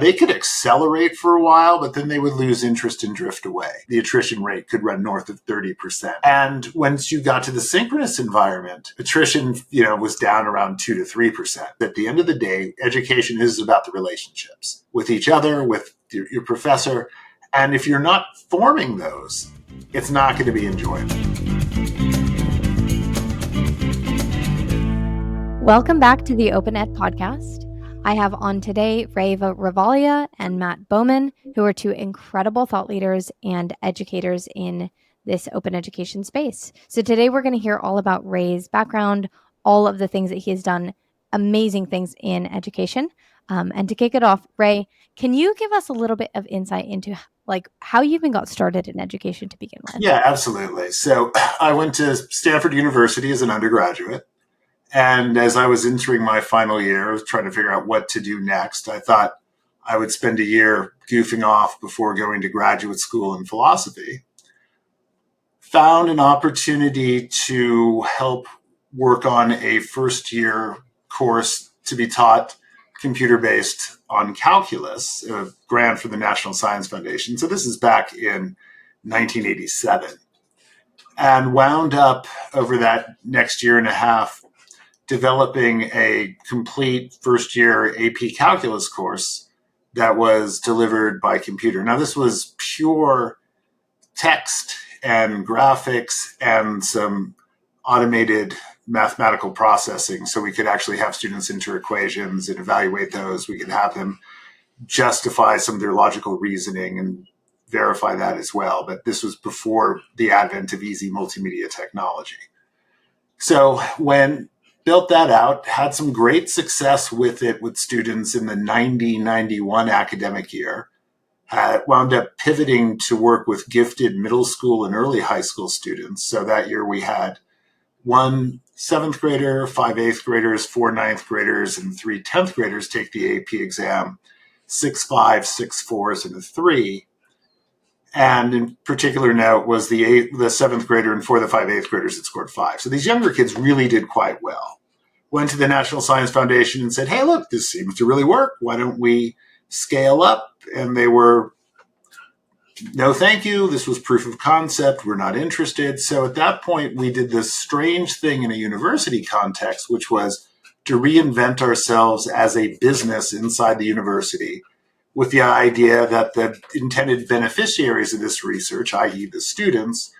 They could accelerate for a while, but then they would lose interest and drift away. The attrition rate could run north of 30%. And once you got to the synchronous environment, attrition, was down around 2 to 3%. At the end of the day, education is about the relationships with each other, with your professor. And if you're not forming those, it's not going to be enjoyable. Welcome back to the OpenEd podcast. I have on today Ravaglia and Matt Bowman, who are two incredible thought leaders and educators in this open education space. So today we're going to hear all about Ray's background, all of the things that he has done, amazing things in education. And to kick it off, Ray, can you give us a little bit of insight into how you even got started in education to begin with? Yeah, absolutely. So I went to Stanford University as an undergraduate. And as I was entering my final year, I was trying to figure out what to do next. I thought I would spend a year goofing off before going to graduate school in philosophy. Found an opportunity to help work on a first-year course to be taught computer-based on calculus, a grant for the National Science Foundation. So this is back in 1987. And wound up over that next year and a half developing a complete first-year AP calculus course that was delivered by computer. Now, this was pure text and graphics and some automated mathematical processing. So we could actually have students enter equations and evaluate those. We could have them justify some of their logical reasoning and verify that as well. But this was before the advent of easy multimedia technology. So when built that out, had some great success with it with students in the 90-91 academic year. Wound up pivoting to work with gifted middle school and early high school students. So that year we had 1 7th grader, 5 8th graders, 4 9th graders, and 3 10th graders take the AP exam, 6 5s, 6 4s, and a 3. And in particular note was the 7th grader and 4 of the 5 8th graders that scored 5. So these younger kids really did quite well. Went to the National Science Foundation and said, hey, look, this seems to really work. Why don't we scale up? And they were, no, thank you. This was proof of concept. We're not interested. So at that point, we did this strange thing in a university context, which was to reinvent ourselves as a business inside the university with the idea that the intended beneficiaries of this research, i.e. the students,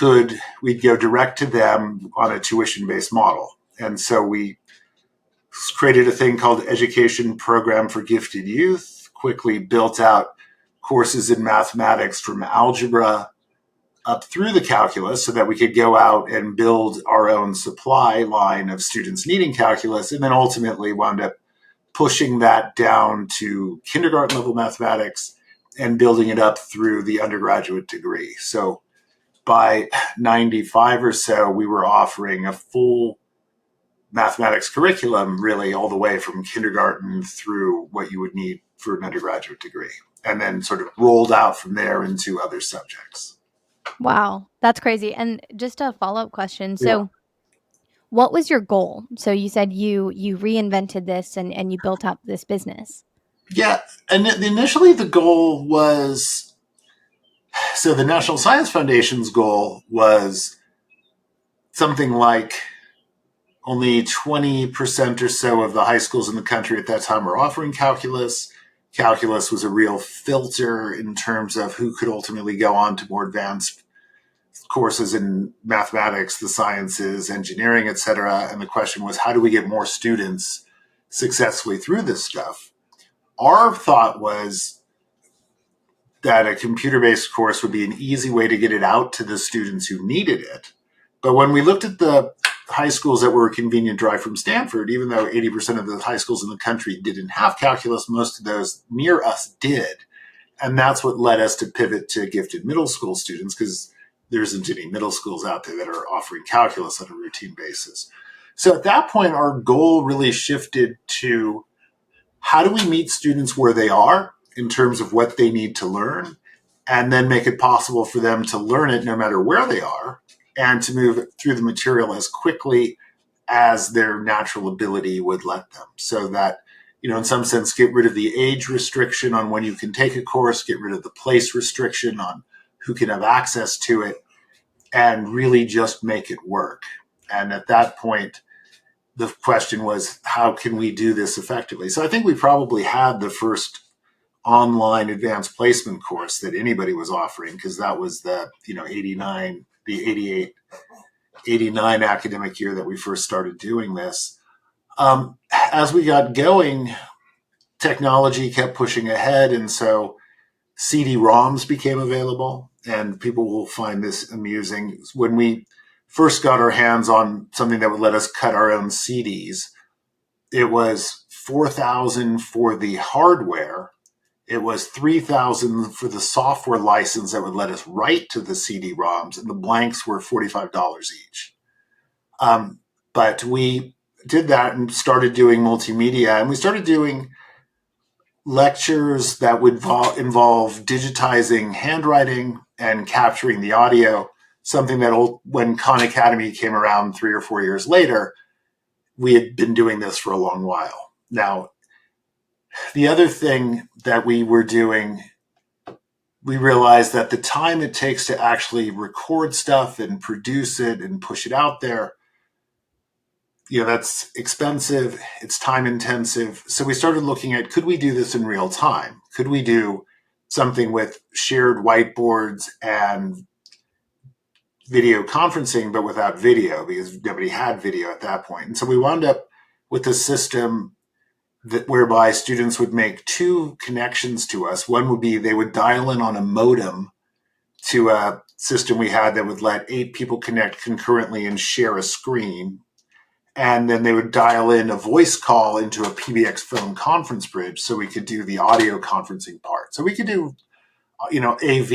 we'd go direct to them on a tuition-based model. And so we created a thing called Education Program for Gifted Youth, quickly built out courses in mathematics from algebra up through the calculus so that we could go out and build our own supply line of students needing calculus, and then ultimately wound up pushing that down to kindergarten level mathematics and building it up through the undergraduate degree. So by 95 or so, we were offering a full mathematics curriculum, really all the way from kindergarten through what you would need for an undergraduate degree, and then sort of rolled out from there into other subjects. Wow, that's crazy. And just a follow-up question. So what was your goal? So you said you reinvented this and you built up this business. Yeah, and initially the goal was, so the National Science Foundation's goal was something like only 20% or so of the high schools in the country at that time were offering calculus. Calculus was a real filter in terms of who could ultimately go on to more advanced courses in mathematics, the sciences, engineering, et cetera. And the question was, how do we get more students successfully through this stuff? Our thought was that a computer-based course would be an easy way to get it out to the students who needed it. But when we looked at the high schools that were a convenient drive from Stanford, even though 80% of the high schools in the country didn't have calculus, most of those near us did. And that's what led us to pivot to gifted middle school students, because there isn't any middle schools out there that are offering calculus on a routine basis. So at that point, our goal really shifted to how do we meet students where they are in terms of what they need to learn, and then make it possible for them to learn it no matter where they are, and to move through the material as quickly as their natural ability would let them, so that in some sense, get rid of the age restriction on when you can take a course, get rid of the place restriction on who can have access to it, and really just make it work. And at that point, the question was, how can we do this effectively? So I think we probably had the first online advanced placement course that anybody was offering, because that was the 89, the 88, 89 academic year that we first started doing this. As we got going, technology kept pushing ahead, and so CD-ROMs became available, and people will find this amusing. When we first got our hands on something that would let us cut our own CDs, it was $4,000 for the hardware. It was $3,000 for the software license that would let us write to the CD-ROMs, and the blanks were $45 each. But we did that and started doing multimedia, and we started doing lectures that would involve digitizing handwriting and capturing the audio, something that when Khan Academy came around 3 or 4 years later, we had been doing this for a long while. Now, the other thing that we were doing, we realized that the time it takes to actually record stuff and produce it and push it out there, that's expensive, it's time intensive. So we started looking at, could we do this in real time? Could we do something with shared whiteboards and video conferencing, but without video, because nobody had video at that point. And so we wound up with a system whereby students would make 2 connections to us. One would be they would dial in on a modem to a system we had that would let 8 people connect concurrently and share a screen. And then they would dial in a voice call into a PBX phone conference bridge so we could do the audio conferencing part. So we could do, AV,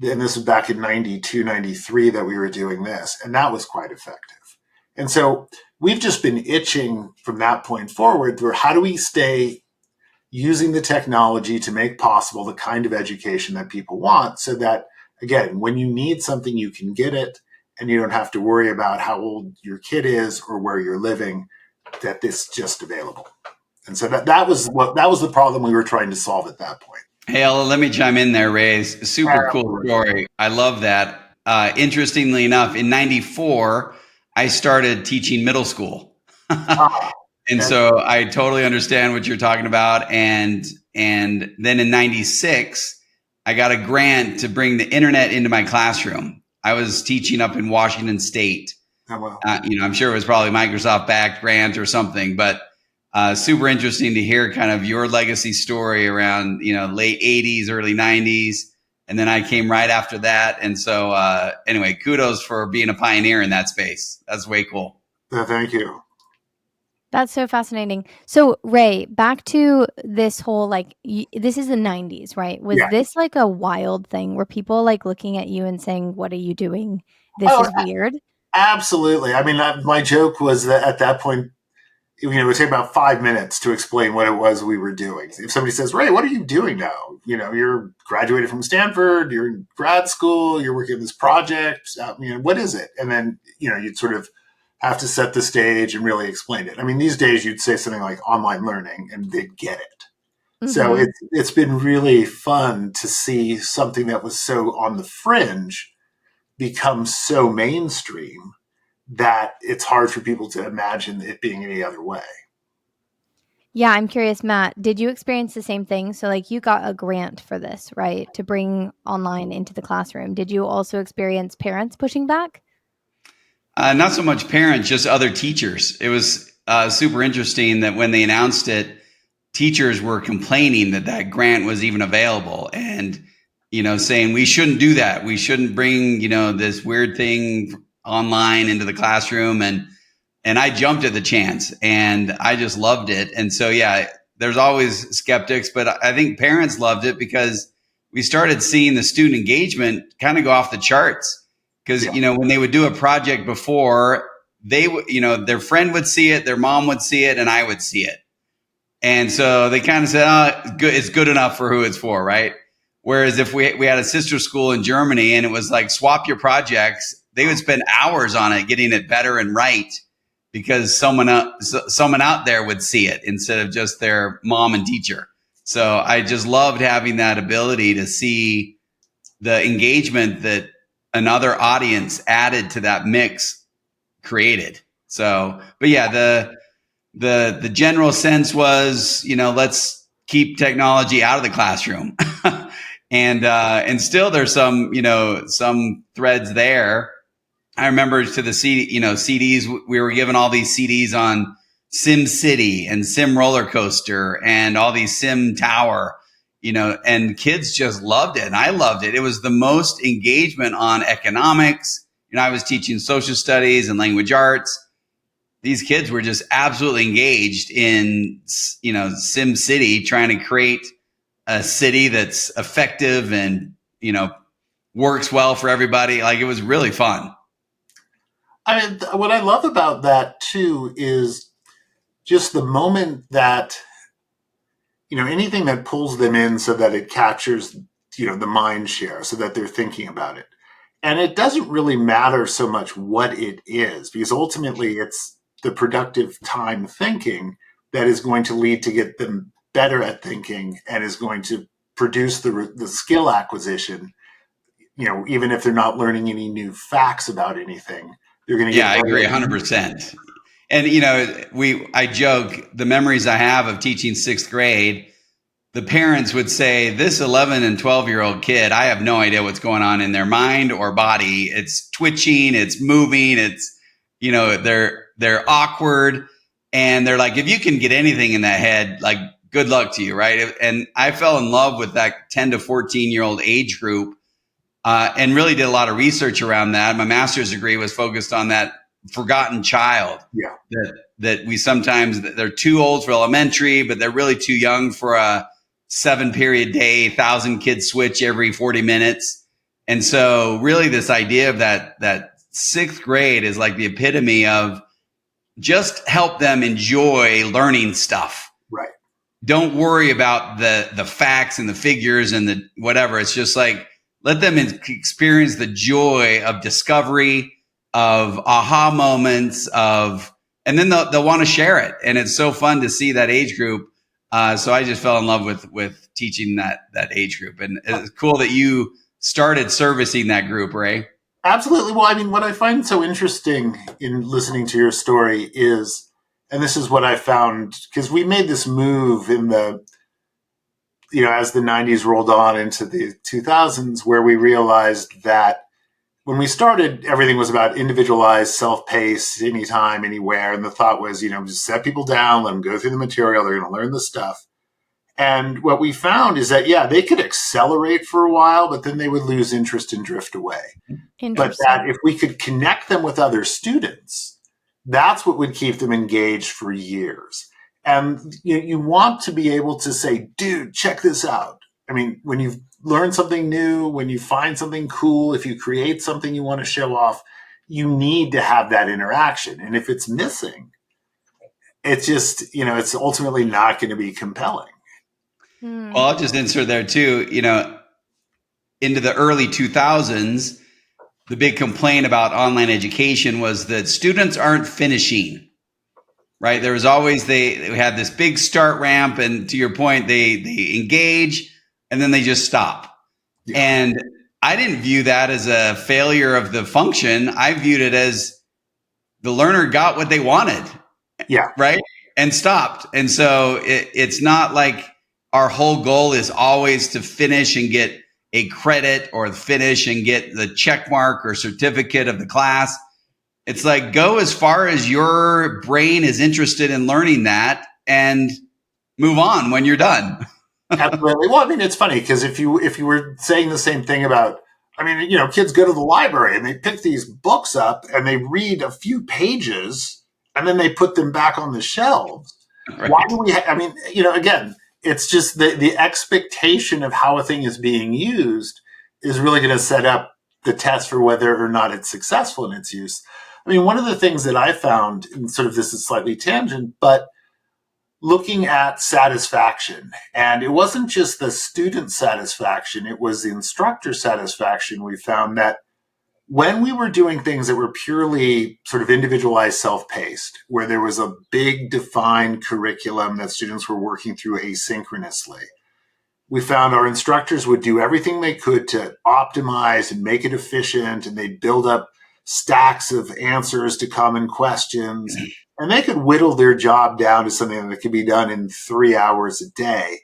and this was back in 92, 93 that we were doing this, and that was quite effective. And so we've just been itching from that point forward for how do we stay using the technology to make possible the kind of education that people want, so that, again, when you need something, you can get it, and you don't have to worry about how old your kid is or where you're living, that it's just available. And so that was the problem we were trying to solve at that point. Hey, let me chime in there, Ray. Super cool story. I love that. Interestingly enough, in 94, I started teaching middle school. And so I totally understand what you're talking about. And then in 96, I got a grant to bring the internet into my classroom. I was teaching up in Washington State. Oh, wow. I'm sure it was probably Microsoft backed grant or something, but super interesting to hear kind of your legacy story around, late 80s, early 90s. And then I came right after that. And so anyway, kudos for being a pioneer in that space. That's way cool. Thank you. That's so fascinating. So Ray, back to this whole, this is the 90s, right? Was this like a wild thing? Were people like looking at you and saying, what are you doing? This is weird. Absolutely. I mean, my joke was that at that point, it would take about 5 minutes to explain what it was we were doing. If somebody says, Ray, what are you doing now? You're graduated from Stanford, you're in grad school, you're working on this project. What is it? And then, you'd sort of have to set the stage and really explain it. I mean, these days you'd say something like online learning and they'd get it. Mm-hmm. So it's been really fun to see something that was so on the fringe become so mainstream that it's hard for people to imagine it being any other way. Yeah, I'm curious, Matt, did you experience the same thing? So you got a grant for this, right? To bring online into the classroom. Did you also experience parents pushing back? Not so much parents, just other teachers. It was super interesting that when they announced it, teachers were complaining that grant was even available and, saying we shouldn't do that. We shouldn't bring, this weird thing online into the classroom. And I jumped at the chance and I just loved it. And so, yeah, there's always skeptics, but I think parents loved it because we started seeing the student engagement kind of go off the charts. Because, when they would do a project before, they would, their friend would see it, their mom would see it, and I would see it. And so they kind of said, it's good enough for who it's for, right? Whereas if we had a sister school in Germany and it was like, swap your projects, they would spend hours on it, getting it better and right. because someone out there would see it instead of just their mom and teacher. So I just loved having that ability to see the engagement that another audience added to that mix created. So, but yeah, the general sense was, let's keep technology out of the classroom. And still there's some threads there. I remember to the CDs, we were given all these CDs on Sim City and Sim Roller Coaster and all these Sim Tower, and kids just loved it. And I loved it. It was the most engagement on economics. I was teaching social studies and language arts. These kids were just absolutely engaged in, Sim City, trying to create a city that's effective and, works well for everybody. Like, it was really fun. I mean, what I love about that too is just the moment that, anything that pulls them in so that it captures, the mind share so that they're thinking about it. And it doesn't really matter so much what it is, because ultimately it's the productive time thinking that is going to lead to get them better at thinking and is going to produce the skill acquisition, even if they're not learning any new facts about anything. They're going to get I agree 100%. And, I joke, the memories I have of teaching sixth grade, the parents would say, this 11 and 12-year-old kid, I have no idea what's going on in their mind or body. It's twitching, it's moving, it's, they're awkward. And they're like, if you can get anything in that head, like, good luck to you, right? And I fell in love with that 10 to 14-year-old age group. And really did a lot of research around that. My master's degree was focused on that forgotten child. Yeah. That we sometimes, they're too old for elementary, but they're really too young for a 7-period day, 1,000 kids switch every 40 minutes. And so really this idea of that sixth grade is like the epitome of just help them enjoy learning stuff. Right. Don't worry about the facts and the figures and the whatever. It's just like, let them experience the joy of discovery, of aha moments, and then they'll want to share it. And it's so fun to see that age group. So I just fell in love with teaching that age group. And it's cool that you started servicing that group, Ray. Absolutely. Well, I mean, what I find so interesting in listening to your story is, and this is what I found, because we made this move in the, as the 90s rolled on into the 2000s, where we realized that when we started, everything was about individualized, self-paced, anytime, anywhere. And the thought was, just set people down, let them go through the material. They're going to learn the stuff. And what we found is that, they could accelerate for a while, but then they would lose interest and drift away. But that if we could connect them with other students, that's what would keep them engaged for years. And you want to be able to say, dude, check this out. I mean, when you've learned something new, when you find something cool, if you create something you want to show off, you need to have that interaction. And if it's missing, it's just, it's ultimately not going to be compelling. Well, I'll just insert there too, into the early 2000s, the big complaint about online education was that students aren't finishing. Right. There was always, they had this big start ramp. And to your point, they engage and then they just stop. Yeah. And I didn't view that as a failure of the function. I viewed it as the learner got what they wanted. Yeah. Right. And stopped. And so it's not like our whole goal is always to finish and get a credit or finish and get the check mark or certificate of the class. It's like, go as far as your brain is interested in learning that and move on when you're done. Absolutely. Well, I mean, it's funny because if you were saying the same thing about, kids go to the library and they pick these books up and they read a few pages and then they put them back on the shelves. Right. Why do we, again, it's just the expectation of how a thing is being used is really going to set up the test for whether or not it's successful in its use. I mean, one of the things that I found, and sort of this is slightly tangent, but looking at satisfaction, and it wasn't just the student satisfaction, it was the instructor satisfaction. We found that When we were doing things that were purely sort of individualized, self-paced, where there was a big defined curriculum that students were working through asynchronously, we found our instructors would do everything they could to optimize and make it efficient, and they'd build up stacks of answers to common questions, and they could whittle their job down to something that could be done in 3 hours a day.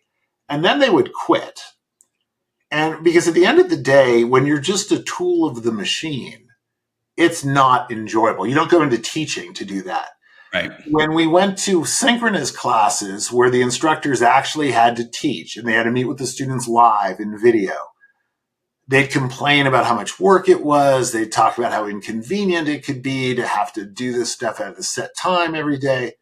And then they would quit. And because at the end of the day, when you're just a tool of the machine, it's not enjoyable. You don't go into teaching to do that. Right. When we went to synchronous classes where the instructors actually had to teach and they had to meet with the students live in video, they'd complain about how much work it was. They'd talk about how inconvenient it could be to have to do this stuff at a set time every day.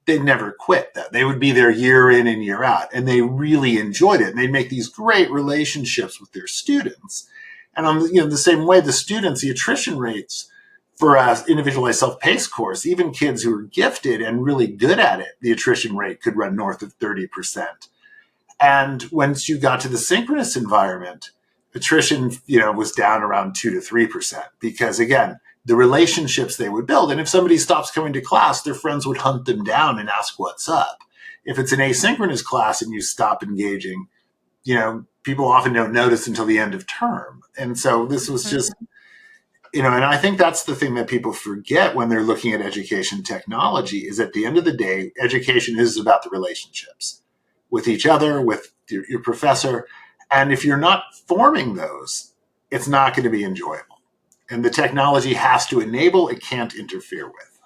They'd never quit that. They would be there year in and year out, and they really enjoyed it. And they'd make these great relationships with their students. And on the same way, the students, the attrition rates for an individualized self-paced course, even kids who are gifted and really good at it, the attrition rate could run north of 30%. And once you got to the synchronous environment, attrition, was down around 2 to 3%, because again, the relationships they would build. And if somebody stops coming to class, their friends would hunt them down and ask what's up. If it's an asynchronous class and you stop engaging, people often don't notice until the end of term. And so this was just, and I think that's the thing that people forget when they're looking at education technology, is at the end of the day, education is about the relationships with each other, with your professor. And if you're not forming those, it's not going to be enjoyable. And the technology has to enable, it can't interfere with.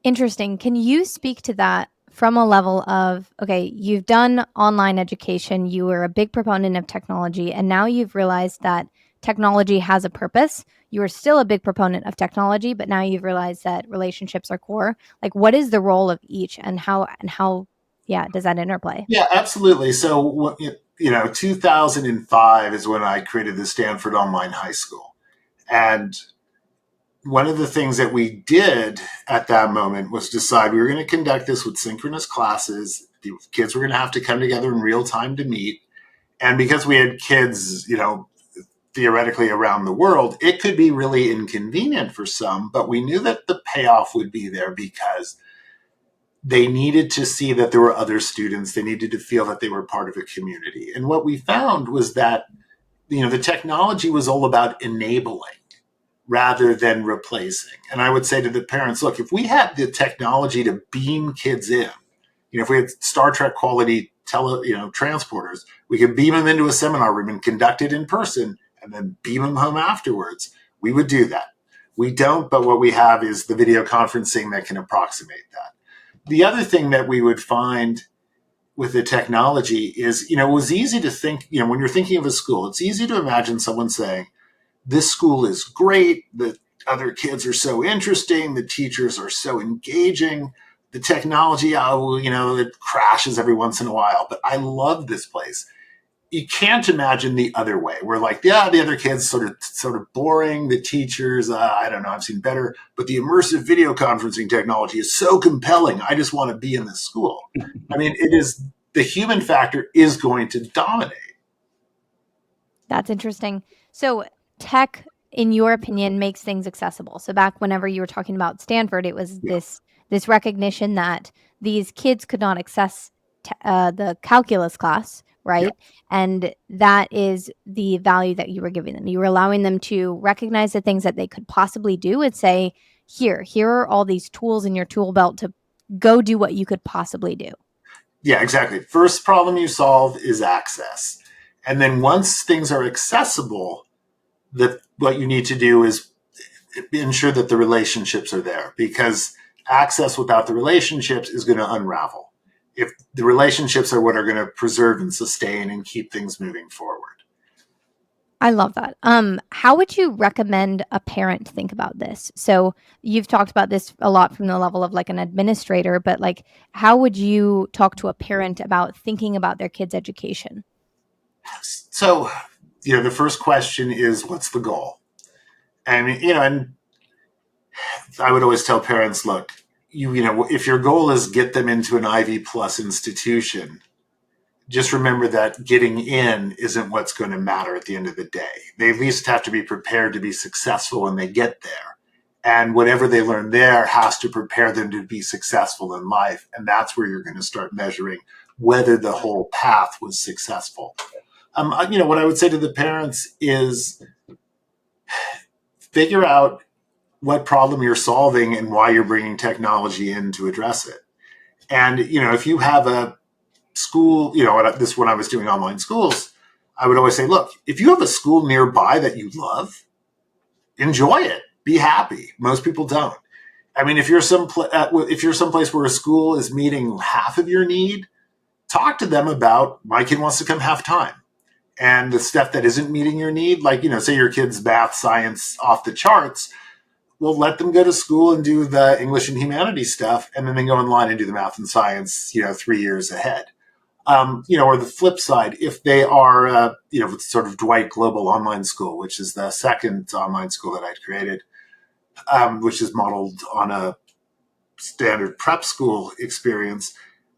Interesting. Can you speak to that from a level of, okay, you've done online education, you were a big proponent of technology, and now you've realized that technology has a purpose. You are still a big proponent of technology, but now you've realized that relationships are core. Like, what is the role of each, and how does that interplay? Yeah, absolutely. So, 2005 is when I created the Stanford Online High School. And one of the things that we did at that moment was decide we were going to conduct this with synchronous classes. The kids were going to have to come together in real time to meet. And because we had kids, theoretically around the world, it could be really inconvenient for some, but we knew that the payoff would be there because they needed to see that there were other students. They needed to feel that they were part of a community. And what we found was that, the technology was all about enabling rather than replacing. And I would say to the parents, look, if we had the technology to beam kids in, if we had Star Trek quality transporters, we could beam them into a seminar room and conduct it in person and then beam them home afterwards. We would do that. We don't, but what we have is the video conferencing that can approximate that. The other thing that we would find with the technology is, it was easy to think, when you're thinking of a school, it's easy to imagine someone saying, this school is great, the other kids are so interesting, the teachers are so engaging, the technology, it crashes every once in a while, but I love this place. You can't imagine the other way. We're like, the other kids sort of boring. The teachers, I don't know, I've seen better. But the immersive video conferencing technology is so compelling. I just want to be in this school. I mean, the human factor is going to dominate. That's interesting. So tech, in your opinion, makes things accessible. So back whenever you were talking about Stanford, it was this recognition that these kids could not access the calculus class, right? Yeah. And that is the value that you were giving them. You were allowing them to recognize the things that they could possibly do and say, here are all these tools in your tool belt to go do what you could possibly do. Yeah, exactly. First problem you solve is access. And then once things are accessible, what you need to do is ensure that the relationships are there, because access without the relationships is going to unravel. If the relationships are what are going to preserve and sustain and keep things moving forward. I love that. How would you recommend a parent think about this? So you've talked about this a lot from the level of like an administrator, but like, how would you talk to a parent about thinking about their kids' education? So, the first question is, what's the goal? And, and I would always tell parents, look, if your goal is get them into an Ivy Plus institution, just remember that getting in isn't what's going to matter at the end of the day. They at least have to be prepared to be successful when they get there. And whatever they learn there has to prepare them to be successful in life. And that's where you're going to start measuring whether the whole path was successful. What I would say to the parents is figure out what problem you're solving and why you're bringing technology in to address it. And, if you have a school, this is when I was doing online schools, I would always say, look, if you have a school nearby that you love, enjoy it, be happy. Most people don't. I mean, if you're someplace where a school is meeting half of your need, talk to them about my kid wants to come half time. And the stuff that isn't meeting your need, like, say your kid's math, science off the charts, well, let them go to school and do the English and humanities stuff, and then they go online and do the math and science, 3 years ahead. Or the flip side, if they are, sort of Dwight Global Online School, which is the second online school that I'd created, which is modeled on a standard prep school experience.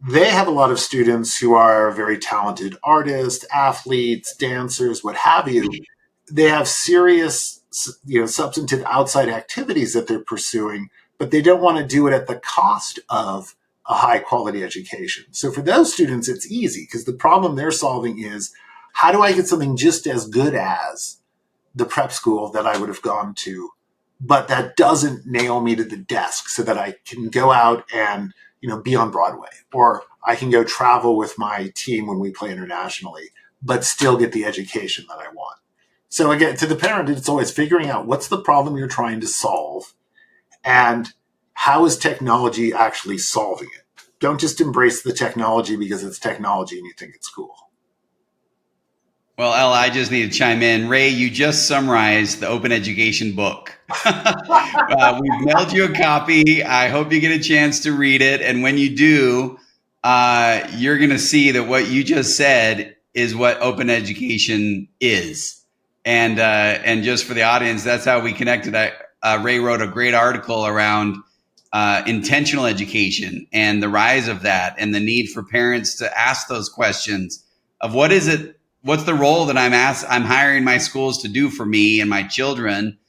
They have a lot of students who are very talented artists, athletes, dancers, what have you. They have serious, substantive outside activities that they're pursuing, but they don't want to do it at the cost of a high quality education. So for those students, it's easy because the problem they're solving is, how do I get something just as good as the prep school that I would have gone to, but that doesn't nail me to the desk so that I can go out and, be on Broadway, or I can go travel with my team when we play internationally, but still get the education that I want. So again, to the parent, it's always figuring out what's the problem you're trying to solve and how is technology actually solving it. Don't just embrace the technology because it's technology and you think it's cool. Well, Ella, I just need to chime in. Ray, you just summarized the Open Education book. We've mailed you a copy. I hope you get a chance to read it. And when you do, you're going to see that what you just said is what open education is. And just for the audience, that's how we connected. Ray wrote a great article around intentional education and the rise of that and the need for parents to ask those questions of what's the role that I'm hiring my schools to do for me and my children,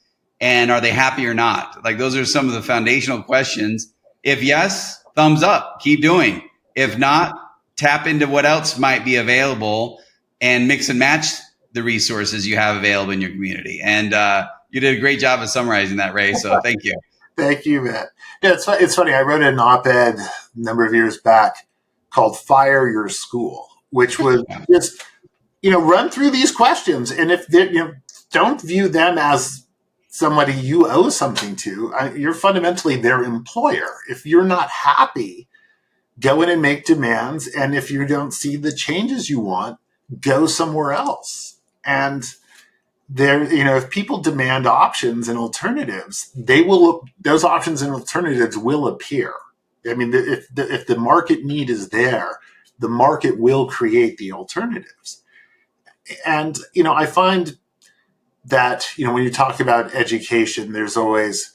and are they happy or not? Like, those are some of the foundational questions. If yes, thumbs up, keep doing. If not, tap into what else might be available and mix and match the resources you have available in your community. And you did a great job of summarizing that, Ray. So thank you. Thank you, Matt. Yeah, it's funny. I wrote an op-ed a number of years back called "Fire Your School," which was just, run through these questions. And if they, don't view them as somebody you owe something to. You're fundamentally their employer. If you're not happy, go in and make demands. And if you don't see the changes you want, go somewhere else. And if people demand options and alternatives, those options and alternatives will appear. I mean, if the market need is there, the market will create the alternatives. And, I find that, when you talk about education, there's always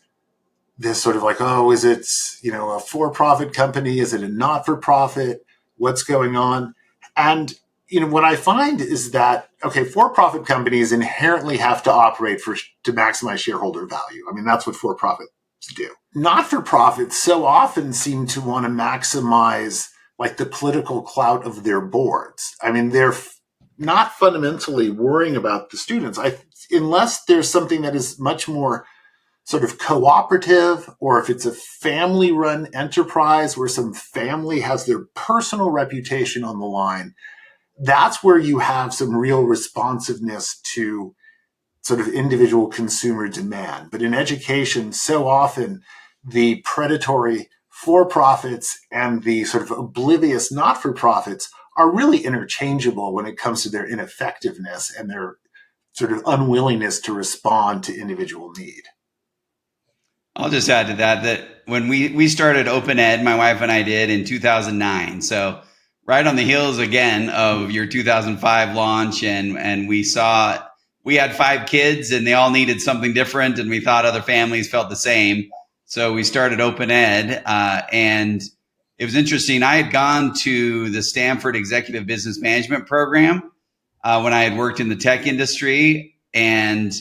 this sort of like, oh, is it, a for-profit company? Is it a not-for-profit? What's going on? And, what I find is that, okay, for-profit companies inherently have to operate to maximize shareholder value. I mean, that's what for-profits do. Not-for-profits so often seem to want to maximize like the political clout of their boards. I mean, they're not fundamentally worrying about the students. Unless there's something that is much more sort of cooperative, or if it's a family-run enterprise where some family has their personal reputation on the line, that's where you have some real responsiveness to sort of individual consumer demand. But in education, so often the predatory for-profits and the sort of oblivious not-for-profits are really interchangeable when it comes to their ineffectiveness and their sort of unwillingness to respond to individual need. I'll just add to that when we started OpenEd, my wife and I did in 2009. So right on the heels again of your 2005 launch, and we had 5 kids and they all needed something different, and we thought other families felt the same. So we started OpenEd, and it was interesting. I had gone to the Stanford Executive Business Management program when I had worked in the tech industry. And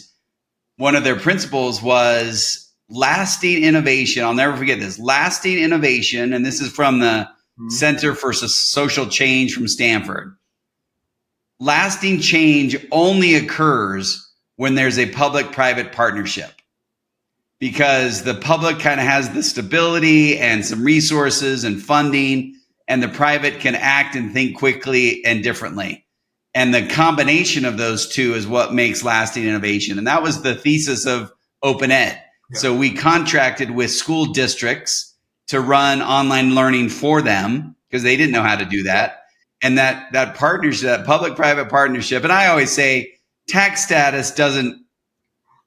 one of their principles was lasting innovation. I'll never forget this, lasting innovation. And this is from the Center for Social Change from Stanford. Lasting change only occurs when there's a public-private partnership, because the public kind of has the stability and some resources and funding, and the private can act and think quickly and differently. And the combination of those two is what makes lasting innovation. And that was the thesis of OpenEd. Yeah. So we contracted with school districts to run online learning for them because they didn't know how to do that. And that partnership, that public-private partnership, and I always say tax status doesn't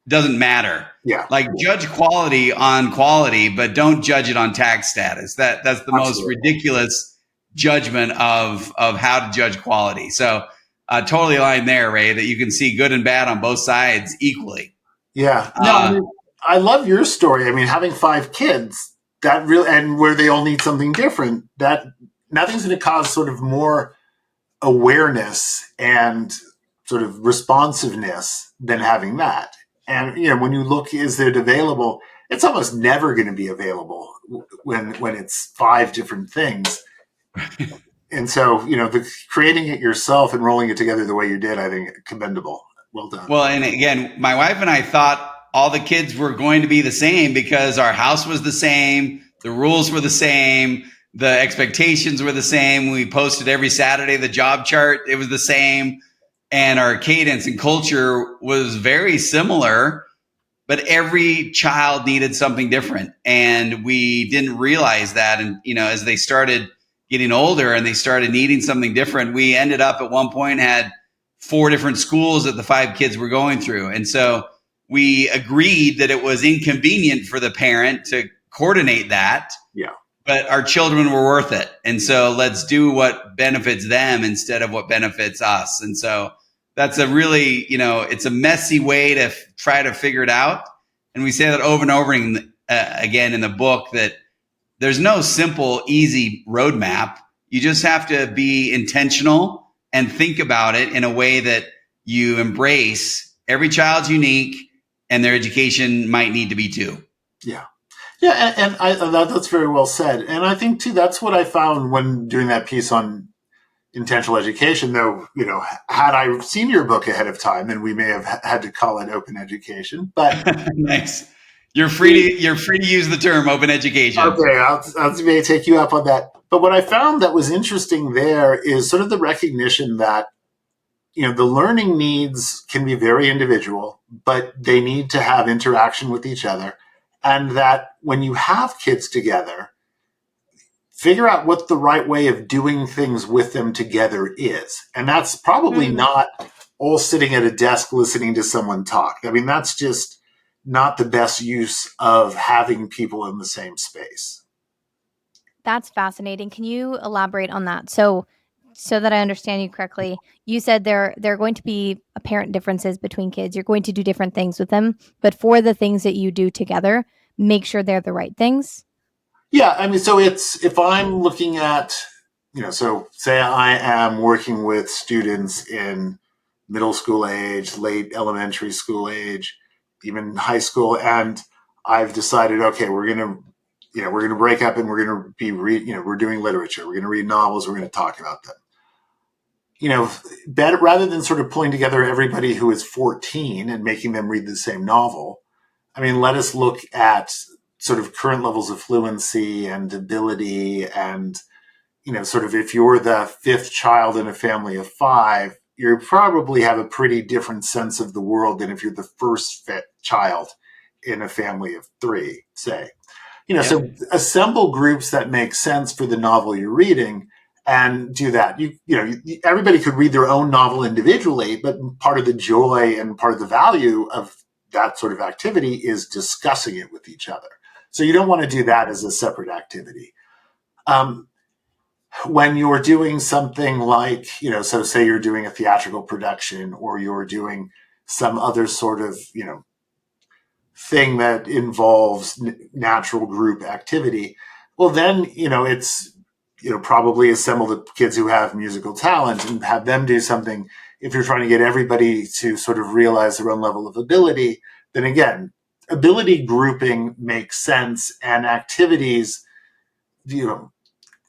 matter. Yeah. Like judge quality on quality, but don't judge it on tax status. That's the Absolutely. Most ridiculous judgment of how to judge quality. So totally aligned there, Ray, that you can see good and bad on both sides equally. Yeah. No, I love your story. I mean, having 5 kids, that really, and where they all need something different, that nothing's going to cause sort of more awareness and sort of responsiveness than having that. And, when you look, is it available? It's almost never going to be available when it's 5 different things. And so, creating it yourself and rolling it together the way you did, I think commendable. Well done. Well, and again, my wife and I thought all the kids were going to be the same because our house was the same. The rules were the same. The expectations were the same. We posted every Saturday the job chart. It was the same. And our cadence and culture was very similar, but every child needed something different. And we didn't realize that. And, as they started getting older and they started needing something different, we ended up at one point had 4 different schools that the 5 kids were going through. And so we agreed that it was inconvenient for the parent to coordinate that. Yeah. But our children were worth it. And so let's do what benefits them instead of what benefits us. And so that's a really, it's a messy way to try to figure it out. And we say that over and over again in the book, that there's no simple, easy roadmap. You just have to be intentional and think about it in a way that you embrace every child's unique and their education might need to be too. Yeah. Yeah, and that's very well said. And I think, too, that's what I found when doing that piece on intentional education, though, had I seen your book ahead of time, then we may have had to call it open education. But nice. You're free to use the term open education. Okay, I'll may take you up on that. But what I found that was interesting there is sort of the recognition that, the learning needs can be very individual, but they need to have interaction with each other. And that when you have kids together, figure out what the right way of doing things with them together is. And that's probably not all sitting at a desk listening to someone talk. I mean, that's just not the best use of having people in the same space. That's fascinating. Can you elaborate on that? So that I understand you correctly, you said there are going to be apparent differences between kids. You're going to do different things with them, but for the things that you do together, make sure they're the right things. Yeah, I mean, so if I'm looking at, so say I am working with students in middle school age, late elementary school age, even high school, and I've decided, okay, we're going to break up and we're going to be we're doing literature. We're going to read novels. We're going to talk about them. Better rather than sort of pulling together everybody who is 14 and making them read the same novel. I mean, let us look at sort of current levels of fluency and ability, and sort of if you're the 5th child in a family of 5, you probably have a pretty different sense of the world than if you're the first child in a family of 3, say. So assemble groups that make sense for the novel you're reading and do that. Everybody could read their own novel individually, but part of the joy and part of the value of that sort of activity is discussing it with each other. So you don't want to do that as a separate activity. When you're doing something like, so say you're doing a theatrical production or you're doing some other sort of, thing that involves natural group activity, well, then, it's probably assemble the kids who have musical talent and have them do something. If you're trying to get everybody to sort of realize their own level of ability, then again, ability grouping makes sense, and activities,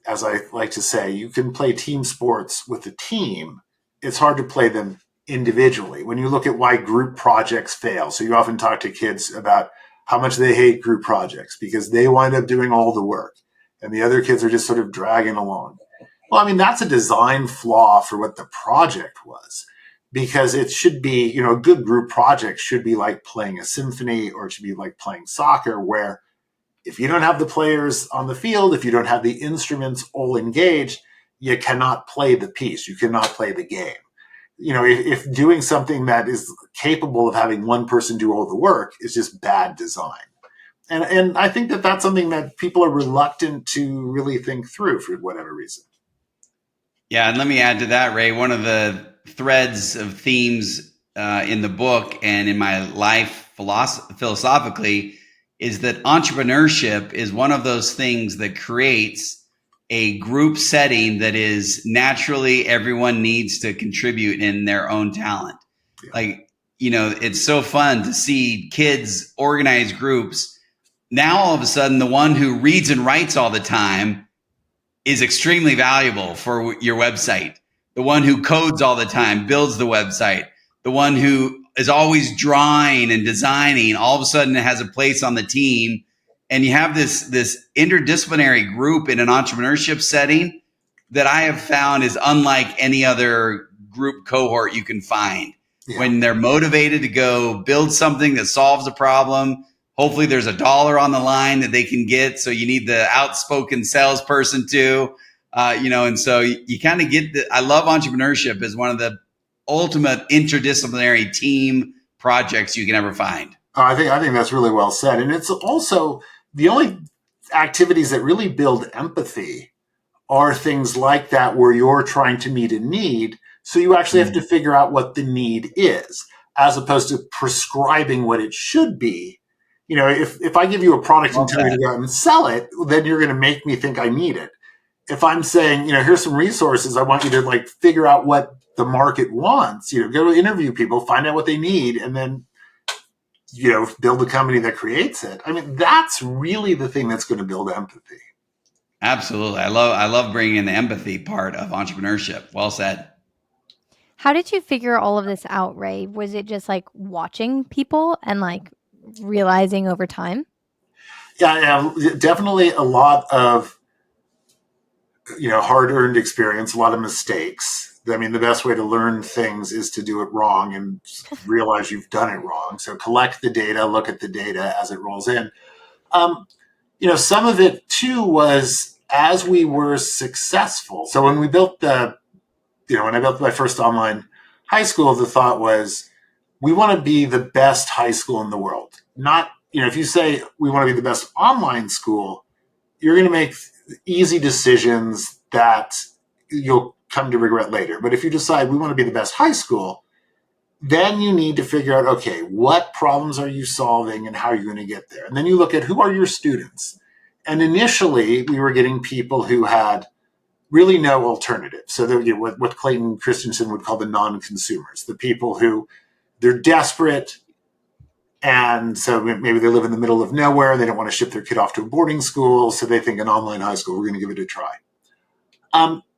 as I like to say, you can play team sports with a team. It's hard to play them individually. When you look at why group projects fail, so you often talk to kids about how much they hate group projects because they wind up doing all the work and the other kids are just sort of dragging along. Well, I mean, that's a design flaw for what the project was, because it should be, a good group project should be like playing a symphony, or it should be like playing soccer, where if you don't have the players on the field, if you don't have the instruments all engaged, you cannot play the piece. You cannot play the game. If doing something that is capable of having one person do all the work is just bad design. And I think that that's something that people are reluctant to really think through for whatever reason. Yeah, and let me add to that, Ray. One of the threads of themes in the book and in my life philosophically is that entrepreneurship is one of those things that creates a group setting that is naturally everyone needs to contribute in their own talent. Yeah. Like, it's so fun to see kids organize groups. Now, all of a sudden, the one who reads and writes all the time is extremely valuable for your website. The one who codes all the time builds the website. The one who is always drawing and designing all of a sudden has a place on the team. And you have this interdisciplinary group in an entrepreneurship setting that I have found is unlike any other group cohort you can find. Yeah. When they're motivated to go build something that solves a problem, hopefully there's $1 on the line that they can get. So you need the outspoken salesperson too, and so you kind of get I love entrepreneurship as one of the ultimate interdisciplinary team projects you can ever find. I think that's really well said. And it's also the only activities that really build empathy are things like that, where you're trying to meet a need. So you actually have to figure out what the need is, as opposed to prescribing what it should be. If I give you a product and tell you to go out and sell it, then you're going to make me think I need it. If I'm saying, here's some resources, I want you to figure out what the market wants, go to interview people, find out what they need, and then, build a company that creates it. I mean, that's really the thing that's going to build empathy. Absolutely. I love bringing in the empathy part of entrepreneurship. Well said. How did you figure all of this out, Ray? Was it just watching people and realizing over time? Yeah, definitely a lot of, hard-earned experience, a lot of mistakes. I mean, the best way to learn things is to do it wrong and realize you've done it wrong. So collect the data, look at the data as it rolls in. Some of it too was as we were successful. So when we built when I built my first online high school, the thought was, we want to be the best high school in the world. Not, if you say we want to be the best online school, you're going to make easy decisions that you'll come to regret later. But if you decide we want to be the best high school, then you need to figure out, okay, what problems are you solving and how are you going to get there? And then you look at who are your students. And initially, we were getting people who had really no alternative. So what Clayton Christensen would call the non-consumers, the people who they're desperate. And so maybe they live in the middle of nowhere and they don't want to ship their kid off to a boarding school. So they think an online high school, we're going to give it a try.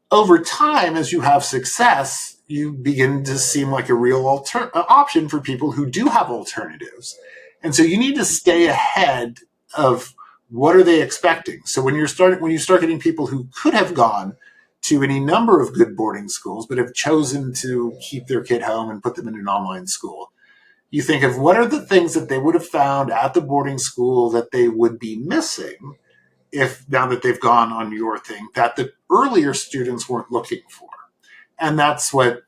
Over time, as you have success, you begin to seem like a real option for people who do have alternatives. And so you need to stay ahead of what are they expecting. So when you start getting people who could have gone to any number of good boarding schools, but have chosen to keep their kid home and put them in an online school, you think of what are the things that they would have found at the boarding school that they would be missing if now that they've gone on your thing that the earlier students weren't looking for. And that's what,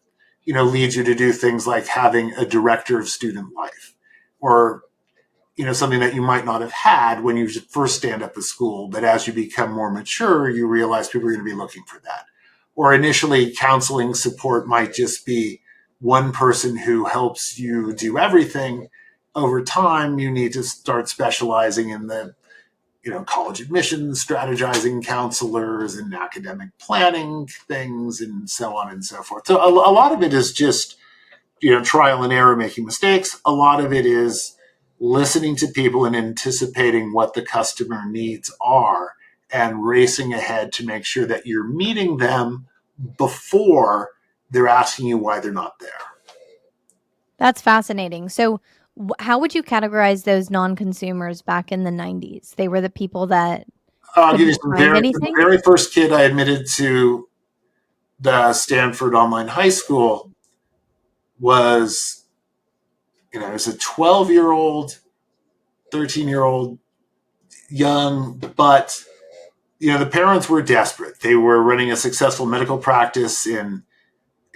leads you to do things like having a director of student life, or, something that you might not have had when you first stand up a school. But as you become more mature, you realize people are going to be looking for that. Or initially, counseling support might just be one person who helps you do everything. Over time, you need to start specializing in the college admissions, strategizing counselors and academic planning things and so on and so forth. So a lot of it is just, trial and error, making mistakes. A lot of it is listening to people and anticipating what the customer needs are and racing ahead to make sure that you're meeting them before they're asking you why they're not there. That's fascinating. So how would you categorize those non-consumers back in the 90s? They were the people that I'll give you couldn't some find anything? the very first kid I admitted to the Stanford online high school was, it was a 12-year-old, 13-year-old, young, but, the parents were desperate. They were running a successful medical practice in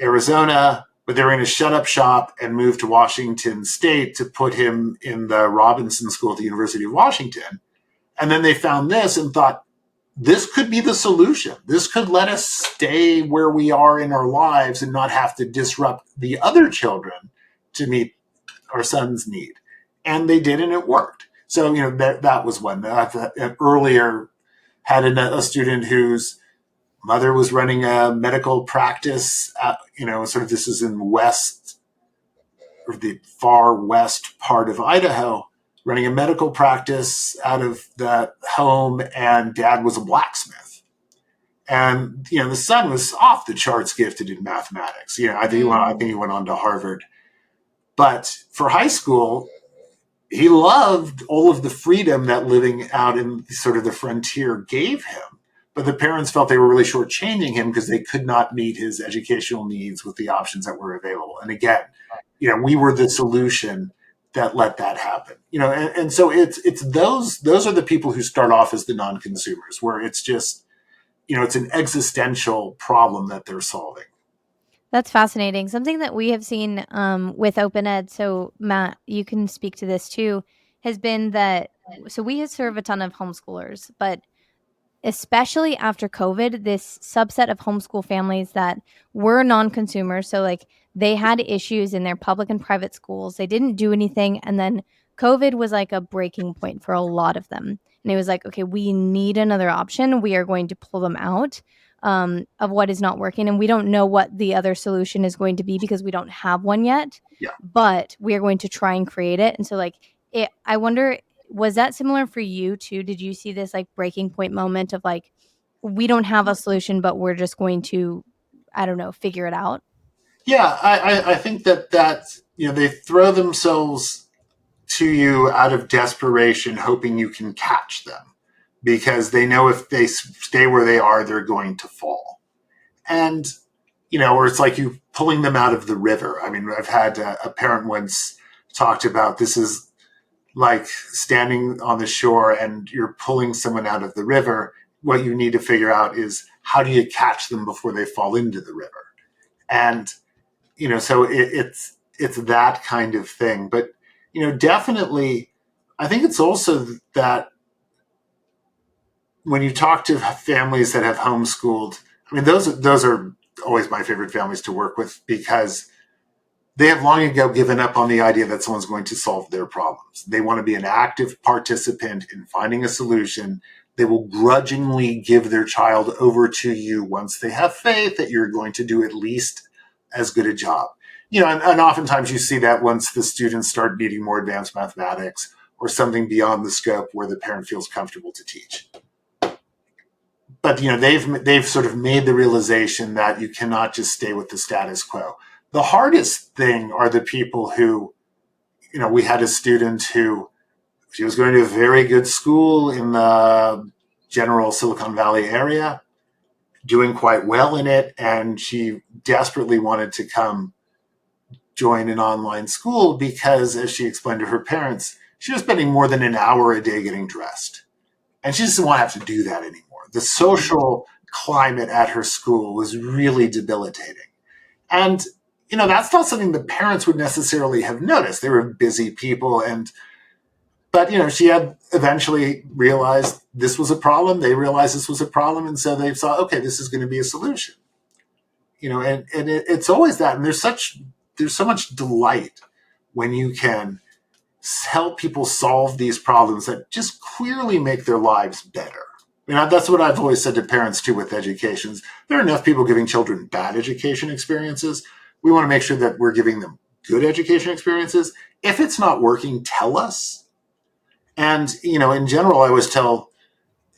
Arizona, but they were going to shut up shop and move to Washington State to put him in the Robinson School at the University of Washington. And then they found this and thought, this could be the solution. This could let us stay where we are in our lives and not have to disrupt the other children to meet our son's need. And they did, and it worked. So, that was one. Earlier had a student whose mother was running a medical practice, this is in the far west part of Idaho, running a medical practice out of that home, and dad was a blacksmith. And, the son was off the charts gifted in mathematics. I think he went on to Harvard. But for high school, he loved all of the freedom that living out in sort of the frontier gave him. But the parents felt they were really shortchanging him because they could not meet his educational needs with the options that were available. And again, we were the solution that let that happen. And so it's those are the people who start off as the non-consumers, where it's just, it's an existential problem that they're solving. That's fascinating. Something that we have seen with OpenEd, so Matt, you can speak to this too, has been that, so we serve a ton of homeschoolers, but especially after COVID, this subset of homeschool families that were non-consumers, so like they had issues in their public and private schools, they didn't do anything, and then COVID was like a breaking point for a lot of them. And it was like, okay, we need another option. We are going to pull them out of what is not working. And we don't know what the other solution is going to be because we don't have one yet. Yeah. But we are going to try and create it. And so I wonder, was that similar for you too? Did you see this like breaking point moment of like, we don't have a solution, but we're just going to, I don't know, figure it out? Yeah, I think that they throw themselves to you out of desperation, hoping you can catch them, because they know if they stay where they are, they're going to fall. And, or it's like you pulling them out of the river. I mean, I've had a parent once talked about, this is like standing on the shore and you're pulling someone out of the river. What you need to figure out is, how do you catch them before they fall into the river? And, so it's that kind of thing. But, definitely, I think it's also that when you talk to families that have homeschooled, I mean, those are always my favorite families to work with, because they have long ago given up on the idea that someone's going to solve their problems. They want to be an active participant in finding a solution. They will grudgingly give their child over to you once they have faith that you're going to do at least as good a job. And oftentimes you see that once the students start needing more advanced mathematics or something beyond the scope where the parent feels comfortable to teach. But they've sort of made the realization that you cannot just stay with the status quo. The hardest thing are the people who, we had a student who, she was going to a very good school in the general Silicon Valley area, doing quite well in it, and she desperately wanted to come join an online school because, as she explained to her parents, she was spending more than an hour a day getting dressed. And she doesn't want to have to do that anymore. The social climate at her school was really debilitating. And, that's not something the parents would necessarily have noticed. They were busy people. But she had eventually realized this was a problem. They realized this was a problem. And so they thought, okay, this is going to be a solution. It's always that. And there's so much delight when you can help people solve these problems that just clearly make their lives better. That's what I've always said to parents too with educations. There are enough people giving children bad education experiences. We want to make sure that we're giving them good education experiences. If it's not working, tell us. And, in general, I always tell,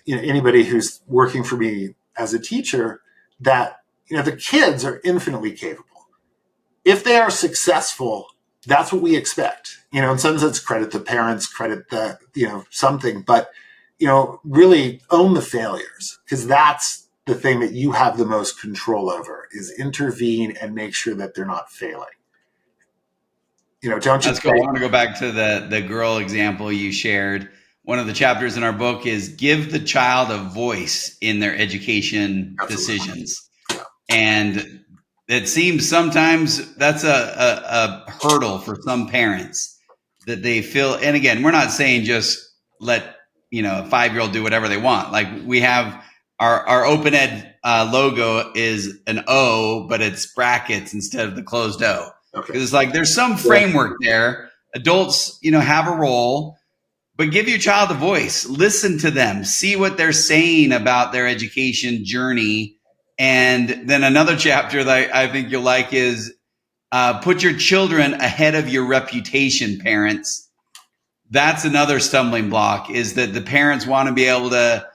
anybody who's working for me as a teacher that, the kids are infinitely capable. If they are successful, that's what we expect. In some sense, credit the parents, credit the, something, but, really own the failures, because that's the thing that you have the most control over, is intervene and make sure that they're not failing. Don't you? That's cool. I want to go back to the girl example you shared. One of the chapters in our book is give the child a voice in their education decisions. Yeah. And it seems sometimes that's a hurdle for some parents, that they feel. And again, we're not saying just let a 5-year-old do whatever they want. Like, we have our OpenEd logo is an O, but it's brackets instead of the closed O. Okay. Because it's like there's some framework there. Adults, have a role, but give your child a voice. Listen to them. See what they're saying about their education journey. And then another chapter that I think you'll like is put your children ahead of your reputation, parents. That's another stumbling block, is that the parents want to be able to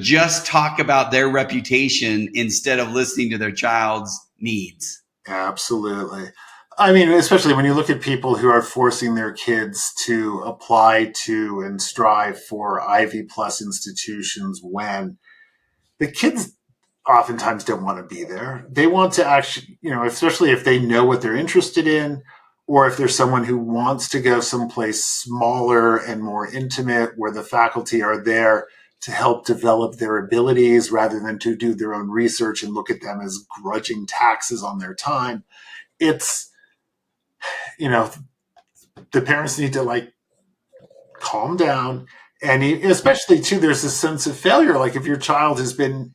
just talk about their reputation instead of listening to their child's needs. Absolutely. Especially when you look at people who are forcing their kids to apply to and strive for Ivy Plus institutions, when the kids oftentimes don't want to be there. They want to actually, especially if they know what they're interested in, or if there's someone who wants to go someplace smaller and more intimate, where the faculty are there to help develop their abilities rather than to do their own research and look at them as grudging taxes on their time. It's, the parents need to calm down. And especially too, there's a sense of failure. Like, if your child has been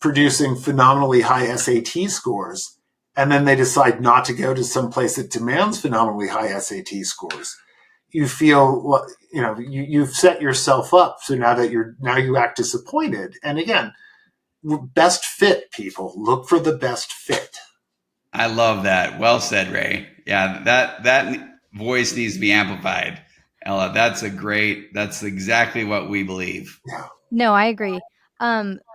producing phenomenally high SAT scores, and then they decide not to go to some place that demands phenomenally high SAT scores, you feel, you've set yourself up. So now you act disappointed. And again, best fit, people. Look for the best fit. I love that. Well said, Ray. Yeah, that voice needs to be amplified. Ella, that's exactly what we believe. Yeah. No, I agree.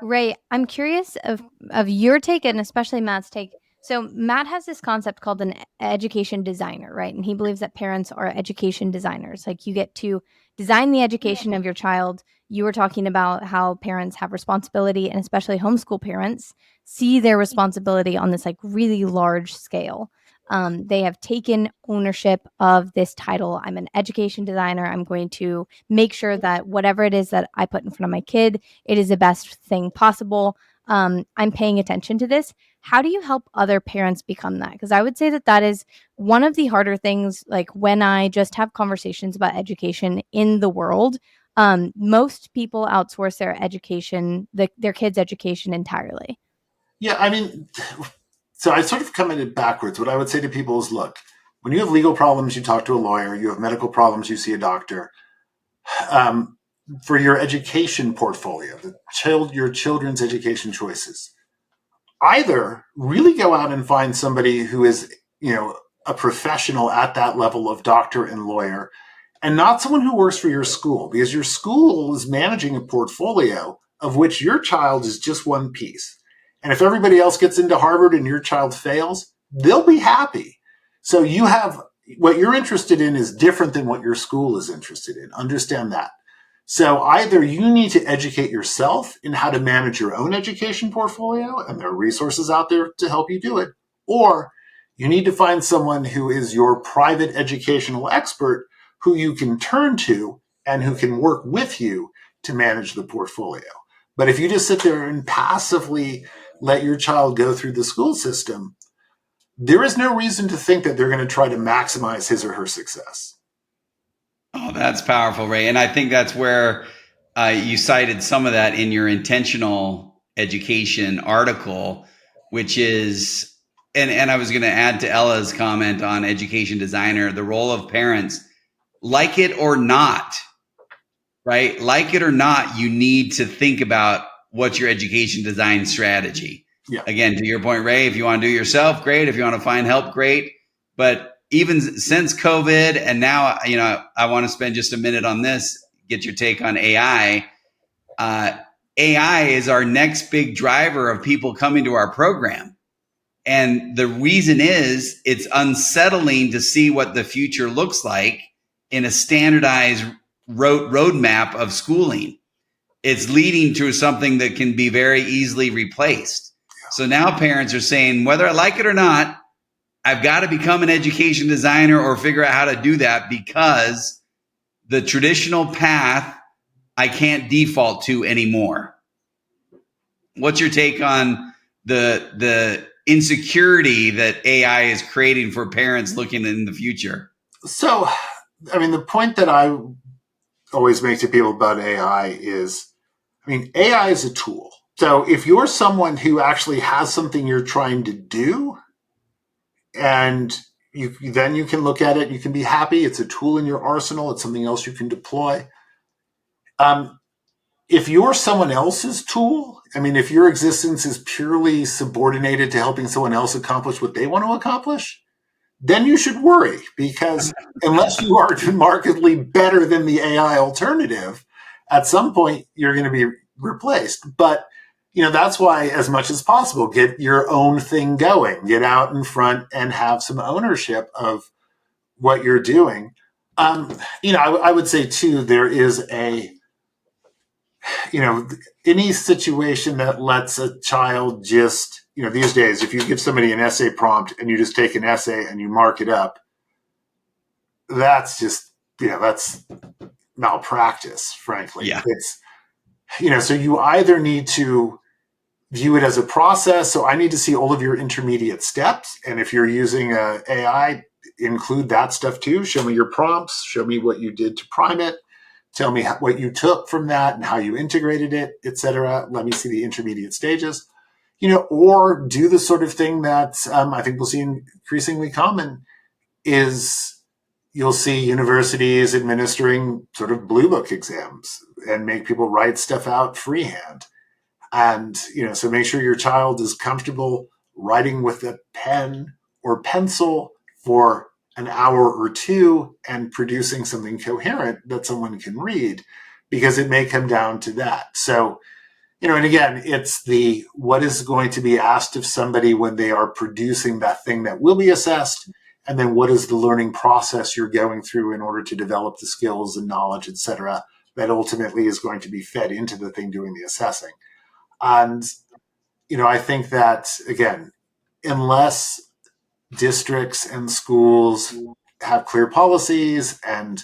Ray, I'm curious of your take, and especially Matt's take. So Matt has this concept called an education designer, right? And he believes that parents are education designers. Like, you get to design the education of your child. You were talking about how parents have responsibility, and especially homeschool parents see their responsibility on this really large scale. They have taken ownership of this title. I'm an education designer. I'm going to make sure that whatever it is that I put in front of my kid, it is the best thing possible. I'm paying attention to this. How do you help other parents become that? Because I would say that is one of the harder things, when I just have conversations about education in the world. Most people outsource their education, their kids' education entirely. Yeah, so I sort of come at it backwards. What I would say to people is, look, when you have legal problems, you talk to a lawyer. You have medical problems, you see a doctor. For your education portfolio, your children's education choices, either really go out and find somebody who is, a professional at that level of doctor and lawyer, and not someone who works for your school, because your school is managing a portfolio of which your child is just one piece. And if everybody else gets into Harvard and your child fails, they'll be happy. So you have, what you're interested in is different than what your school is interested in. Understand that. So either you need to educate yourself in how to manage your own education portfolio, and there are resources out there to help you do it, or you need to find someone who is your private educational expert who you can turn to and who can work with you to manage the portfolio. But if you just sit there and passively let your child go through the school system, there is no reason to think that they're going to try to maximize his or her success. Oh, that's powerful, Ray. And I think that's where you cited some of that in your intentional education article, which is, and I was going to add to Ella's comment on education designer, the role of parents like it or not, right? Like it or not, you need to think about what's your education design strategy. Yeah. Again, to your point, Ray, if you want to do it yourself, great. If you want to find help, great. But even since COVID, and now, I want to spend just a minute on this, get your take on AI. AI is our next big driver of people coming to our program. And the reason is it's unsettling to see what the future looks like in a standardized roadmap of schooling. It's leading to something that can be very easily replaced. So now parents are saying, whether I like it or not, I've got to become an education designer or figure out how to do that, because the traditional path I can't default to anymore. What's your take on the insecurity that AI is creating for parents looking in the future? So, the point that I always make to people about AI is, AI is a tool. So if you're someone who actually has something you're trying to do, and then you can look at it, you can be happy. It's a tool in your arsenal. It's something else you can deploy. If you're someone else's tool, if your existence is purely subordinated to helping someone else accomplish what they want to accomplish, then you should worry, because unless you are markedly better than the AI alternative, at some point you're going to be replaced. But that's why, as much as possible, get your own thing going, get out in front and have some ownership of what you're doing. I would say too, there is any situation that lets a child just, these days, if you give somebody an essay prompt and you just take an essay and you mark it up, that's just, that's malpractice, frankly. Yeah. It's, so you either need to view it as a process. So I need to see all of your intermediate steps. And if you're using AI, include that stuff too. Show me your prompts, show me what you did to prime it. Tell me what you took from that and how you integrated it, etc. Let me see the intermediate stages, or do the sort of thing that I think we'll see increasingly common is you'll see universities administering sort of blue book exams and make people write stuff out freehand. And, so make sure your child is comfortable writing with a pen or pencil for an hour or two and producing something coherent that someone can read, because it may come down to that. So, and again, it's what is going to be asked of somebody when they are producing that thing that will be assessed, and then what is the learning process you're going through in order to develop the skills and knowledge, et cetera, that ultimately is going to be fed into the thing doing the assessing. And, I think that, again, unless districts and schools have clear policies and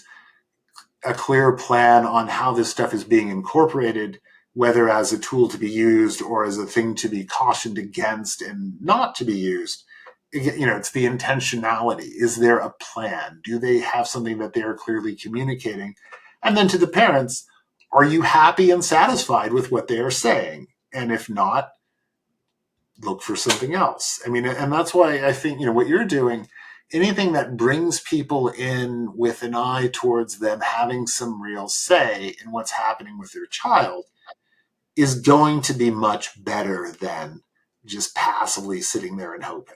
a clear plan on how this stuff is being incorporated, whether as a tool to be used or as a thing to be cautioned against and not to be used, it's the intentionality. Is there a plan? Do they have something that they are clearly communicating? And then to the parents, are you happy and satisfied with what they are saying? And if not, look for something else. And that's why I think, what you're doing, anything that brings people in with an eye towards them having some real say in what's happening with their child is going to be much better than just passively sitting there and hoping.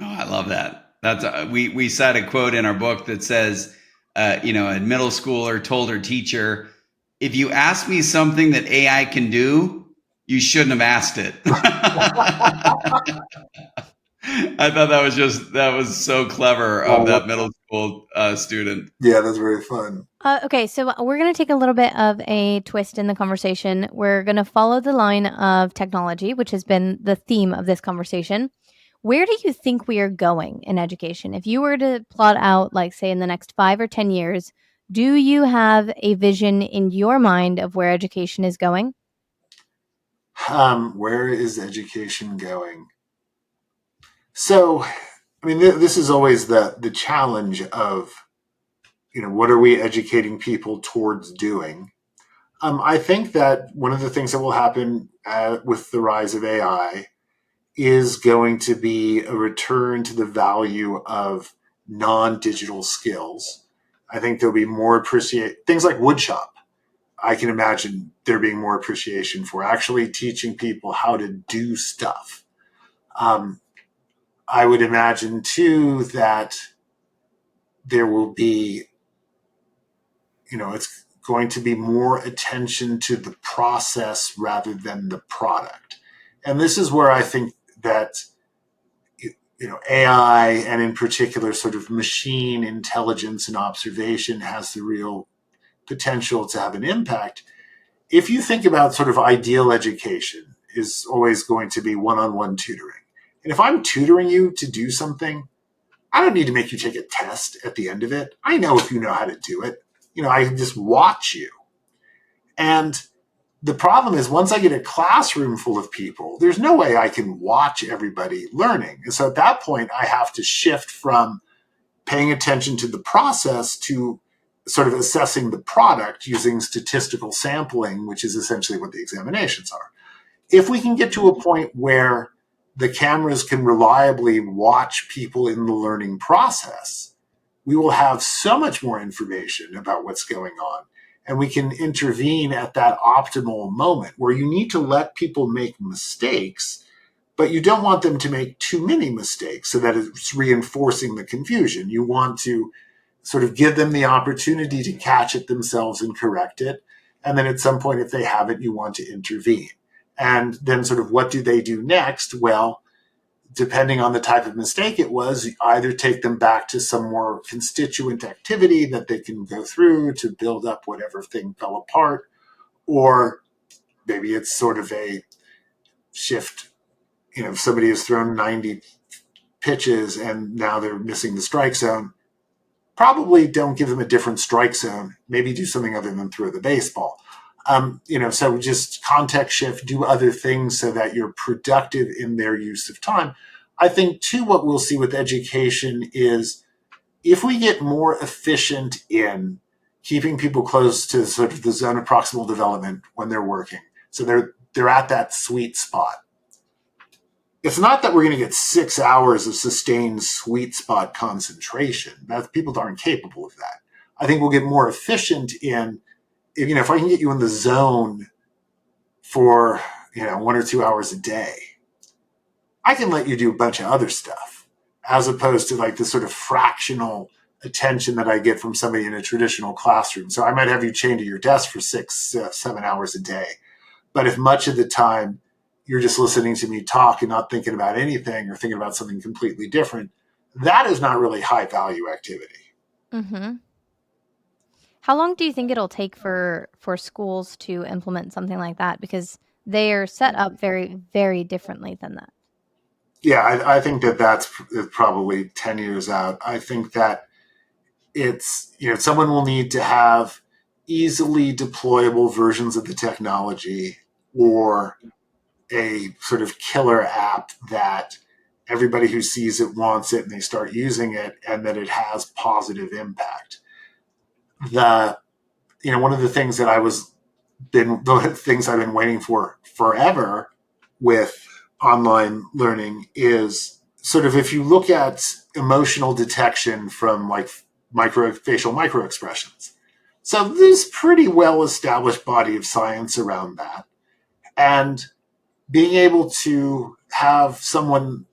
Oh, I love that. That's we cite a quote in our book that says, a middle schooler told her teacher, "If you ask me something that AI can do, you shouldn't have asked it." I thought that was so clever of that middle school student. Yeah, that's very fun. Okay, so we're going to take a little bit of a twist in the conversation. We're going to follow the line of technology, which has been the theme of this conversation. Where do you think we are going in education? If you were to plot out, like, say, in the next 5 or 10 years, do you have a vision in your mind of where education is going? Where is education going? So, this is always the challenge of, what are we educating people towards doing? I think that one of the things that will happen with the rise of AI is going to be a return to the value of non-digital skills. I think there'll be more things like woodshop. I can imagine there being more appreciation for actually teaching people how to do stuff. I would imagine too that there will be, it's going to be more attention to the process rather than the product. And this is where I think that, AI, and in particular sort of machine intelligence and observation, has the real potential to have an impact. If you think about sort of ideal education is always going to be one-on-one tutoring. And if I'm tutoring you to do something, I don't need to make you take a test at the end of it. I know if you know how to do it. I can just watch you. And the problem is once I get a classroom full of people, there's no way I can watch everybody learning. And so at that point, I have to shift from paying attention to the process to sort of assessing the product using statistical sampling, which is essentially what the examinations are. If we can get to a point where the cameras can reliably watch people in the learning process, we will have so much more information about what's going on. And we can intervene at that optimal moment where you need to let people make mistakes, but you don't want them to make too many mistakes so that it's reinforcing the confusion. You want to sort of give them the opportunity to catch it themselves and correct it. And then at some point, if they haven't, you want to intervene. And then sort of what do they do next? Well, depending on the type of mistake it was, you either take them back to some more constituent activity that they can go through to build up whatever thing fell apart, or maybe it's sort of a shift. If somebody has thrown 90 pitches and now they're missing the strike zone, probably don't give them a different strike zone. Maybe do something other than throw the baseball. So just context shift, do other things so that you're productive in their use of time. I think, too, what we'll see with education is if we get more efficient in keeping people close to sort of the zone of proximal development when they're working, so they're at that sweet spot. It's not that we're going to get 6 hours of sustained sweet spot concentration. People aren't capable of that. I think we'll get more efficient in, if I can get you in the zone for 1 or 2 hours a day, I can let you do a bunch of other stuff, as opposed to like the sort of fractional attention that I get from somebody in a traditional classroom. So I might have you chained to your desk for 6, 7 hours a day. But if much of the time you're just listening to me talk and not thinking about anything or thinking about something completely different, that is not really high value activity. Mm-hmm. How long do you think it'll take for schools to implement something like that? Because they are set up very, very differently than that. Yeah, I think that's probably 10 years out. I think that it's, someone will need to have easily deployable versions of the technology or a sort of killer app that everybody who sees it wants it and they start using it and that it has positive impact. One of the things that the things I've been waiting for forever with online learning is sort of if you look at emotional detection from like facial micro expressions. So there's pretty well established body of science around that. And being able to have someone,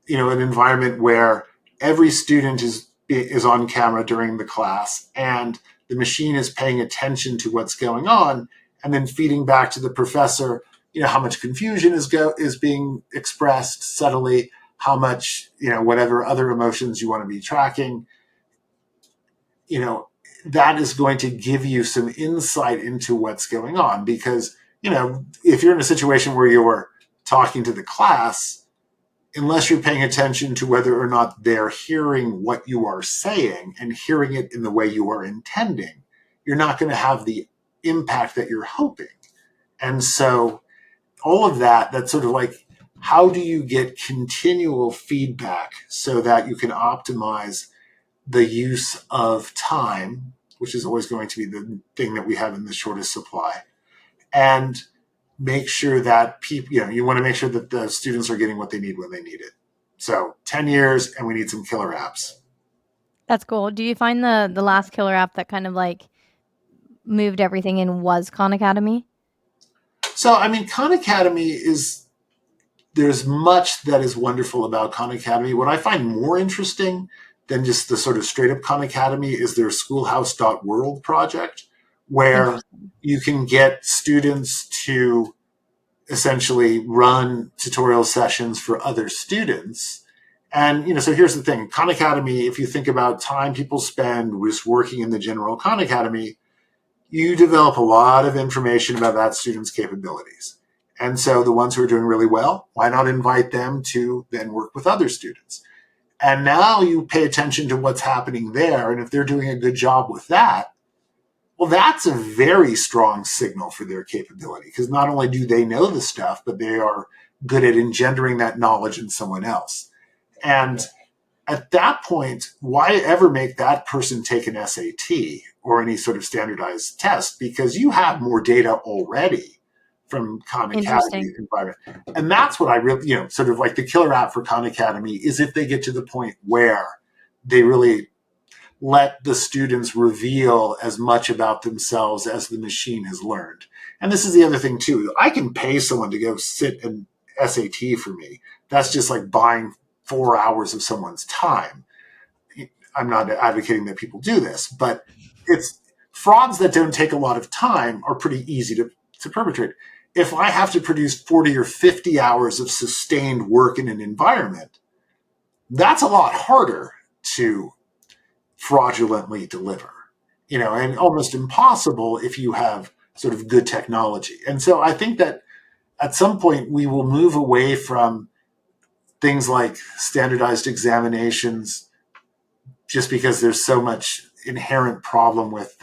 an environment where every student is on camera during the class and the machine is paying attention to what's going on and then feeding back to the professor, how much confusion is being expressed subtly, how much, whatever other emotions you want to be tracking, that is going to give you some insight into what's going on. Because, if you're in a situation where you're talking to the class, unless you're paying attention to whether or not they're hearing what you are saying and hearing it in the way you are intending, you're not going to have the impact that you're hoping. And so all of that's sort of like, how do you get continual feedback so that you can optimize the use of time, which is always going to be the thing that we have in the shortest supply, and make sure that people, you want to make sure that the students are getting what they need when they need it. So 10 years and we need some killer apps. That's cool. Do you find the last killer app that kind of like moved everything in was Khan Academy? So, I mean, Khan Academy there's much that is wonderful about Khan Academy. What I find more interesting than just the sort of straight up Khan Academy is their schoolhouse.world project, where you can get students to essentially run tutorial sessions for other students. And, so here's the thing. Khan Academy, if you think about time people spend just working in the general Khan Academy, you develop a lot of information about that student's capabilities. And so the ones who are doing really well, why not invite them to then work with other students? And now you pay attention to what's happening there. And if they're doing a good job with that, well, that's a very strong signal for their capability, because not only do they know the stuff, but they are good at engendering that knowledge in someone else. And at that point, why ever make that person take an SAT or any sort of standardized test? Because you have more data already from Khan Academy environment. And that's what I really, sort of like the killer app for Khan Academy is if they get to the point where they really let the students reveal as much about themselves as the machine has learned. And this is the other thing too. I can pay someone to go sit an SAT for me. That's just like buying 4 hours of someone's time. I'm not advocating that people do this, but it's frauds that don't take a lot of time are pretty easy to perpetrate. If I have to produce 40 or 50 hours of sustained work in an environment, that's a lot harder to fraudulently deliver, and almost impossible if you have sort of good technology. And so I think that at some point we will move away from things like standardized examinations just because there's so much inherent problem with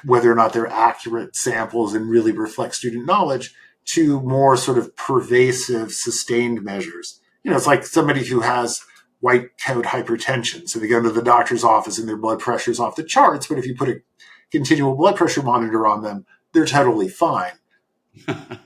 whether or not they're accurate samples and really reflect student knowledge, to more sort of pervasive, sustained measures. It's like somebody who has white coat hypertension. So they go into the doctor's office and their blood pressure's off the charts, but if you put a continual blood pressure monitor on them, they're totally fine.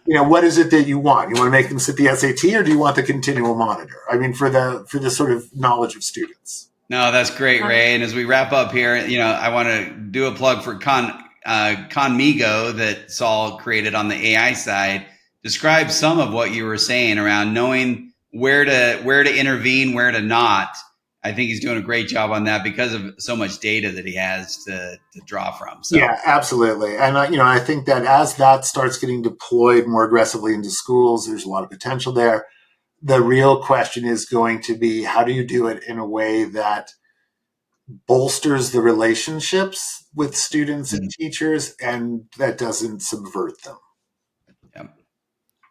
What is it that you want? You want to make them sit the SAT, or do you want the continual monitor? I mean, for the sort of knowledge of students. No, that's great, Ray. And as we wrap up here, I want to do a plug for Conmigo that Saul created on the AI side. Describe some of what you were saying around knowing where to intervene, where to not. I think he's doing a great job on that because of so much data that he has to draw from. So. Yeah, absolutely. And, I think that as that starts getting deployed more aggressively into schools, there's a lot of potential there. The real question is going to be, how do you do it in a way that bolsters the relationships with students and teachers and that doesn't subvert them?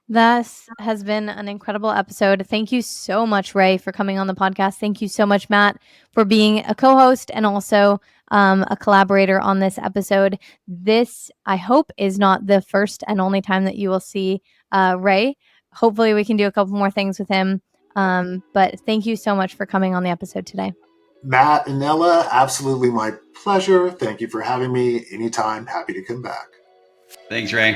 This has been an incredible episode. Thank you so much, Ray, for coming on the podcast. Thank you so much, Matt, for being a co-host and also a collaborator on this episode. This, I hope, is not the first and only time that you will see Ray. Hopefully we can do a couple more things with him. But thank you so much for coming on the episode today. Matt and Ella, absolutely my pleasure. Thank you for having me. Anytime, happy to come back. Thanks, Ray.